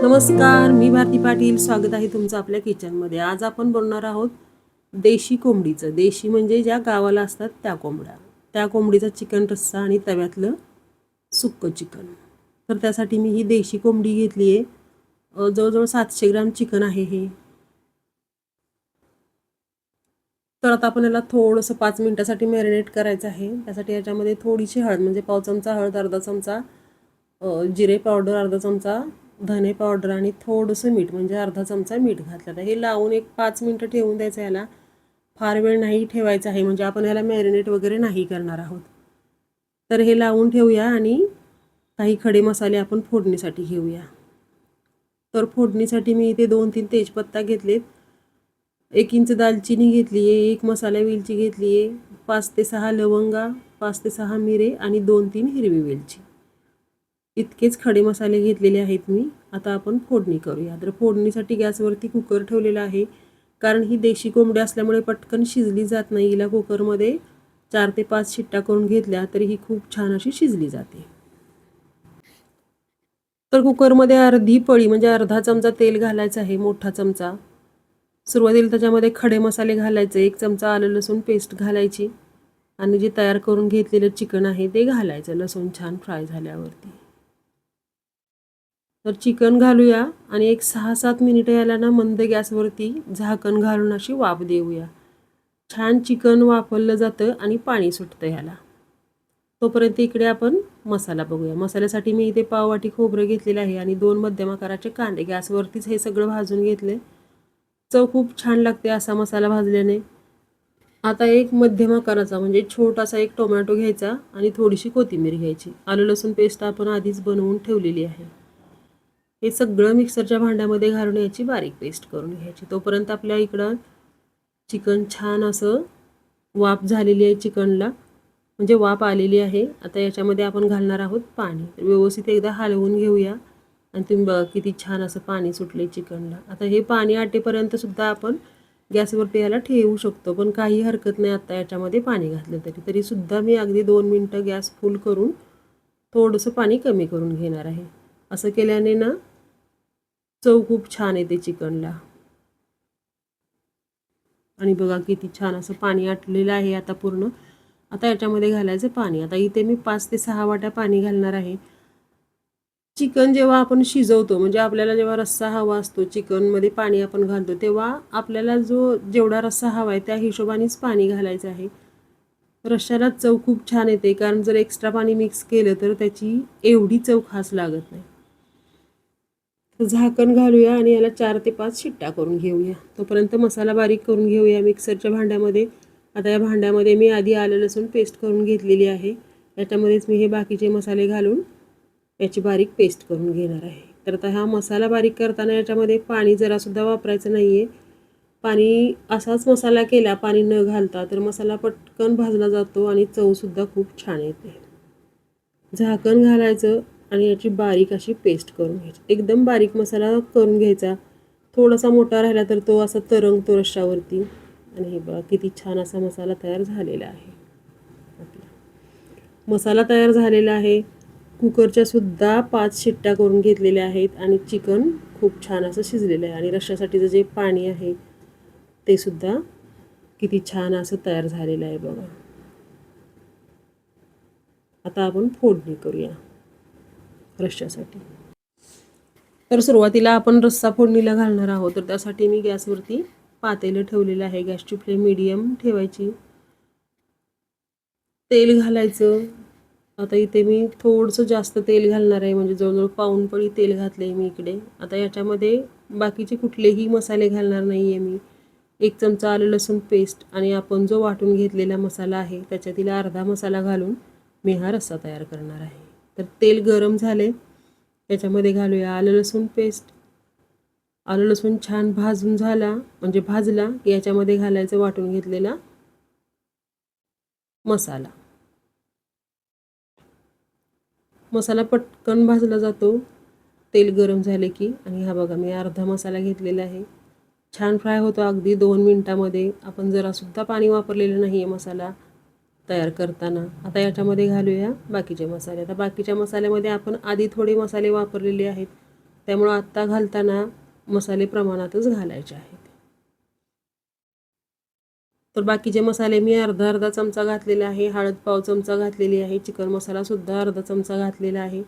नमस्कार, मी भारती पाटील. स्वागत आहे तुमचं आपल्या किचनमध्ये. आज आपण बनवणार आहोत देशी कोंबडीचं. देशी म्हणजे ज्या गावाला असतात त्या कोंबड्या. त्या कोंबडीचा चिकन रस्सा आणि तव्यातलं सुक्कं चिकन. तर त्यासाठी मी ही देशी कोंबडी घेतली आहे. जवळजवळ 700 ग्राम चिकन आहे हे. तर आता आपण याला थोडंसं 5 मिनिटासाठी मॅरिनेट करायचं आहे. त्यासाठी याच्यामध्ये थोडीशी हळद म्हणजे पाव चमचा हळद, अर्धा चमचा जिरे पावडर, अर्धा चमचा धने पावडर आणि थोडंसं मीठ म्हणजे अर्धा चमचा मीठ घातलं. तर हे लावून एक 5 मिनिटं ठेवून द्यायचं. याला फार वेळ नाही ठेवायचं आहे म्हणजे आपण याला मॅरिनेट वगैरे नाही करणार आहोत. तर हे लावून ठेवूया आणि काही खडे मसाले आपण फोडणीसाठी घेऊया. तर फोडणीसाठी मी इथे 2-3 तेजपत्ता घेतलेत, 1 इंच दालचिनी घेतली आहे, 1 मसाला वेलची घेतली आहे, 5 ते 6 लवंगा, 5 ते 6 मिरे आणि 2-3 हिरवी वेलची. इतकेच खडे मसाले घेतलेले आहेत मी. आता आपण फोडणी करूया. तर फोडणीसाठी गॅसवरती कुकर ठेवलेला आहे, कारण ही देशी कोंबडी असल्यामुळे पटकन शिजली जात नाही. हिला कुकरमध्ये 4 ते 5 शिट्ट्या करून घेतल्या तरी ही खूप छान अशी शिजली जाते. तर कुकरमध्ये अर्धी पळी म्हणजे अर्धा चमचा तेल घालायचं आहे, मोठा चमचा. सुरुवातीला त्याच्यामध्ये खडे मसाले घालायचे, 1 चमचा आलं लसूण पेस्ट घालायची आणि जे तयार करून घेतलेलं चिकन आहे ते घालायचं लसूण छान फ्राय झाल्यावरती. तर चिकन घालूया आणि एक 6-7 मिनिटं याला ना मंद गॅसवरती झाकण घालून अशी वाफ देऊया. छान चिकन वाफवलं जातं आणि पाणी सुटतं ह्याला. तोपर्यंत इकडे आपण मसाला बघूया. मसाल्यासाठी मी इथे पाववाटी खोबरं घेतलेलं आहे आणि 2 मध्यम आकाराचे कांदे. गॅसवरतीच हे सगळं भाजून घेतले. चव खूप छान लागते असा मसाला भाजल्याने. आता एक मध्यम आकाराचा म्हणजे छोटासा एक टोमॅटो घ्यायचा आणि थोडीशी कोथिंबीर घ्यायची. आलं लसूण पेस्ट आपण आधीच बनवून ठेवलेली आहे. हे सगळं मिक्सरच्या भांड्यामध्ये घालून याची बारीक पेस्ट करून घ्यायची. तोपर्यंत आपल्या इकडं चिकन छान असं वाफ झालेली आहे चिकनला, म्हणजे वाफ आलेली आहे. आता याच्यामध्ये आपण घालणार आहोत पाणी. व्यवस्थित एकदा हलवून घेऊया आणि तुम्ही बघा किती छान असं पाणी सुटले चिकनला. आता हे पाणी आटेपर्यंत सुद्धा आपण गॅसवरती याला ठेवू शकतो, पण काही हरकत नाही. आता याच्यामध्ये पाणी घातलं तरी सुद्धा मी अगदी 2 मिनटं गॅस फुल करून थोडंसं पाणी कमी करून घेणार आहे. असं केल्याने ना चव खूप छान येते चिकनला. आणि बघा किती छान असं पाणी आटलेलं आहे आता पूर्ण. आता याच्यामध्ये घालायचं पाणी. आता इथे मी 5 ते 6 वाट्या पाणी घालणार आहे. चिकन जेव्हा आपण शिजवतो म्हणजे आपल्याला जेव्हा रस्सा हवा असतो, चिकनमध्ये पाणी आपण घालतो तेव्हा आपल्याला जेवढा रस्सा हवा आहे त्या हिशोबानेच पाणी घालायचं आहे. रश्श्याला चव खूप छान येते, कारण जर एक्स्ट्रा पाणी मिक्स केलं तर त्याची एवढी चव खास लागत नाही. झाकण घालूया आणि याला 4 ते 5 शिट्ट्या करून घेऊया. तोपर्यंत मसाला बारीक करून घेऊया मिक्सरच्या भांड्यामध्ये. आता या भांड्यामध्ये मी आधी आलं लसूण पेस्ट करून घेतलेली आहे. याच्यामध्येच मी हे बाकीचे मसाले घालून याची बारीक पेस्ट करून घेणार आहे. तर आता हा मसाला बारीक करताना याच्यामध्ये पाणी जरासुद्धा वापरायचं नाही आहे. पाणी असाच मसाला केला पाणी न घालता तर मसाला पटकन भाजला जातो आणि चवसुद्धा खूप छान येते. झाकण घालायचं आणि याची बारीक अशी पेस्ट करून घ्यायची. एकदम बारीक मसाला करून घ्यायचा. थोडासा मोठा राहिला तर तो असा तरंगतो रश्श्यावरती. आणि हे बघा किती छान असा मसाला तयार झालेला आहे. मसाला तयार झालेला आहे. कुकरच्या सुद्धा 5 शिट्ट्या करून घेतलेल्या आहेत आणि चिकन खूप छान असं शिजलेलं आहे. आणि रश्श्यासाठीचं जे पाणी आहे ते सुद्धा किती छान असं तयार झालेलं आहे बघा. आता आपण फोडणी करूया रश्श्यासाठी. तर सुरुवातीला आपण रस्सा फोडणीला घालणार आहोत. तर त्यासाठी मी गॅसवरती पातेलं ठेवलेलं आहे. गॅसची फ्लेम मीडियम ठेवायची. तेल घालायचं. आता इथे मी थोडंसं जास्त तेल घालणार आहे, म्हणजे जवळजवळ पाऊण पळी तेल घातलं आहे मी इकडे. आता याच्यामध्ये बाकीचे कुठलेही मसाले घालणार नाही आहे मी. 1 चमचा आलं लसूण पेस्ट आणि आपण जो वाटून घेतलेला मसाला आहे त्याच्यातील अर्धा मसाला घालून मी हा रस्सा तयार करणार आहे. तर तेल गरम झाले, याच्यामध्ये घालूया आलं लसूण पेस्ट. आलं लसूण छान भाजून झाला म्हणजे भाजला की याच्यामध्ये घालायचं वाटून घेतलेला मसाला. मसाला पटकन भाजला जातो तेल गरम झाले की. आणि हा बघा मी अर्धा मसाला घेतलेला आहे. छान फ्राय होतो अगदी 2 मिनटामध्ये. आपण जरासुद्धा पाणी वापरलेलं नाही आहे मसाला तयार करताना. आता याच्यामध्ये घालूया बाकीचे मसाले. आता बाकीच्या मसाल्यामध्ये आपण आधी थोडे मसाले वापरलेले आहेत त्यामुळं आत्ता घालताना मसाले प्रमाणातच घालायचे आहेत. तर बाकीचे मसाले मी अर्धा अर्धा चमचा घातलेला आहे. हळद पाव चमचा घातलेली आहे. चिकन मसालासुद्धा अर्धा चमचा घातलेला आहे.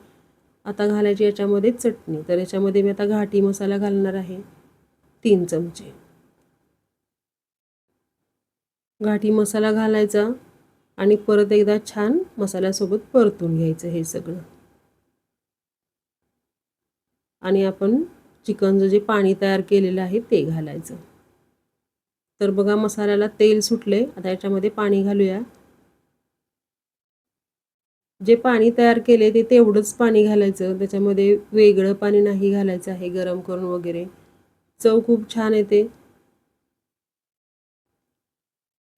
आता घालायची याच्यामध्ये चटणी. तर याच्यामध्ये मी आता घाटी मसाला घालणार आहे 3 चमचे. घाटी मसाला घालायचा आणि परत एकदा छान मसाल्यासोबत परतून घ्यायचं हे सगळं. आणि आपण चिकनचं जे पाणी तयार केलेलं आहे ते घालायचं. तर बघा मसाल्याला तेल सुटले. आता याच्यामध्ये पाणी घालूया. जे पाणी तयार केले ते तेवढंच पाणी घालायचं. त्याच्यामध्ये वेगळं पाणी नाही घालायचं आहे गरम करून वगैरे. चव खूप छान येते.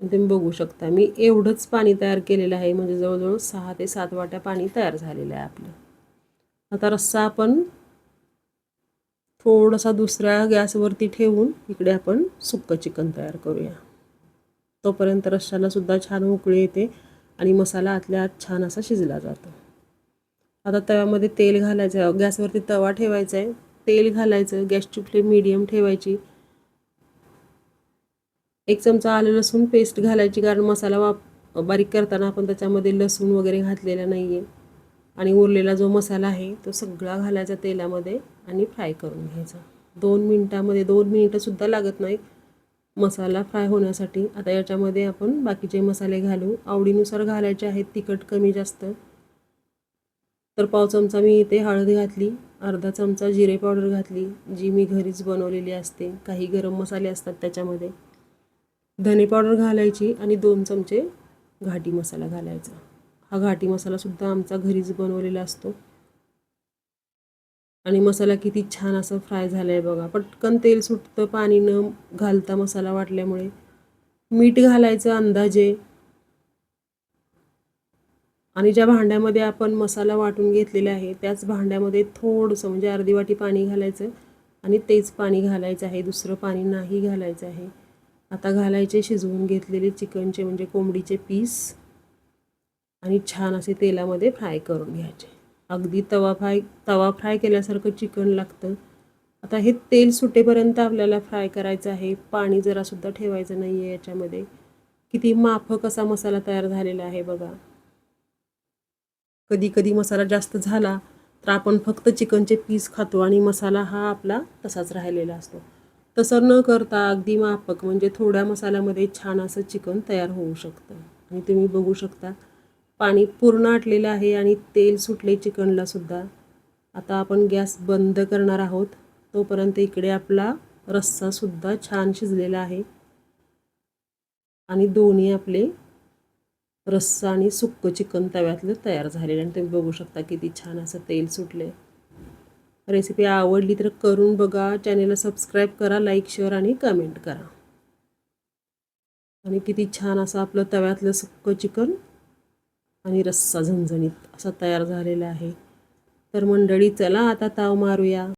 तुम्ही बघू शकता मी एवढंच पाणी तयार केलेलं आहे, म्हणजे जवळजवळ 6 ते 7 वाट्या पाणी तयार झालेलं आहे आपलं. आता रस्सा आपण थोडासा दुसऱ्या गॅसवरती ठेवून इकडे आपण सुक्कं चिकन तयार करूया. तोपर्यंत रश्श्याला सुद्धा छान उकळी येते आणि मसाला आतल्या आत छान असा शिजला जातो. आता तव्यामध्ये तेल घालायचं. गॅसवरती तवा ठेवायचा आहे. तेल घालायचं. गॅसची फ्लेम मीडियम ठेवायची. 1 चमचा आलं लसूण पेस्ट घालायची, कारण मसाला बारीक करताना आपण त्याच्यामध्ये लसूण वगैरे घातलेला नाही आहे. आणि उरलेला जो मसाला आहे तो सगळा घालायचा तेलामध्ये आणि फ्राय करून घ्यायचा. 2 मिनिटामध्ये, 2 मिनिटंसुद्धा लागत नाही मसाला फ्राय होण्यासाठी. आता याच्यामध्ये आपण बाकीचे मसाले घालू. आवडीनुसार घालायचे आहेत, तिखट कमी जास्त. तर पाव चमचा मी इथे हळद घातली, अर्धा चमचा जिरे पावडर घातली, जी मी घरीच बनवलेली असते. काही गरम मसाले असतात त्याच्यामध्ये. धने पावडर घालायची आणि 2 चमचे घाटी मसाला घालायचा. हा घाटी मसालासुद्धा आमचा घरीच बनवलेला असतो. आणि मसाला किती छान असं फ्राय झाला आहे बघा. पटकन तेल सुटतं पाणी न घालता मसाला वाटल्यामुळे. मीठ घालायचं अंदाजे. आणि ज्या भांड्यामध्ये आपण मसाला वाटून घेतलेला आहे त्याच भांड्यामध्ये थोडंसं, म्हणजे अर्धी वाटी पाणी घालायचं आणि तेच पाणी घालायचं आहे, दुसरं पाणी नाही घालायचं आहे. आता घालायचे शिजवून घेतलेले चिकनचे, म्हणजे कोंबडीचे पीस, आणि छान असे तेलामध्ये फ्राय करून घ्यायचे. अगदी तवा फ्राय केल्यासारखं चिकन लागतं. आता हे तेल सुटेपर्यंत आपल्याला फ्राय करायचं आहे. पाणी जरासुद्धा ठेवायचं नाही आहे याच्यामध्ये. किती माफक असा मसाला तयार झालेला आहे बघा. कधी कधी मसाला जास्त झाला तर आपण फक्त चिकनचे पीस खातो आणि मसाला हा आपला तसाच राहिलेला असतो. तसं न करता अगदी माफक, म्हणजे थोड्या मसाल्यामध्ये छान असं चिकन तयार होऊ शकतं. आणि तुम्ही बघू शकता पाणी पूर्ण आटलेलं आहे आणि तेल सुटले चिकनला सुद्धा. आता आपण गॅस बंद करणार आहोत. तोपर्यंत इकडे आपला रस्सासुद्धा छान शिजलेला आहे आणि दोन्ही आपले रस्सा आणि सुक्कं चिकन तव्यातलं तयार झालेलं. आणि तुम्ही बघू शकता किती छान असं तेल सुटले. रेसिपी आवडली तर करून बघा. चॅनेलला सबस्क्राईब करा, लाईक, शेअर आणि कमेंट करा. आणि किती छान असं आपलं तव्यातलं सुक्कं चिकन आणि रस्सा झणझणीत असा तयार झालेला आहे. तर मंडळी, चला आता ताव मारूया.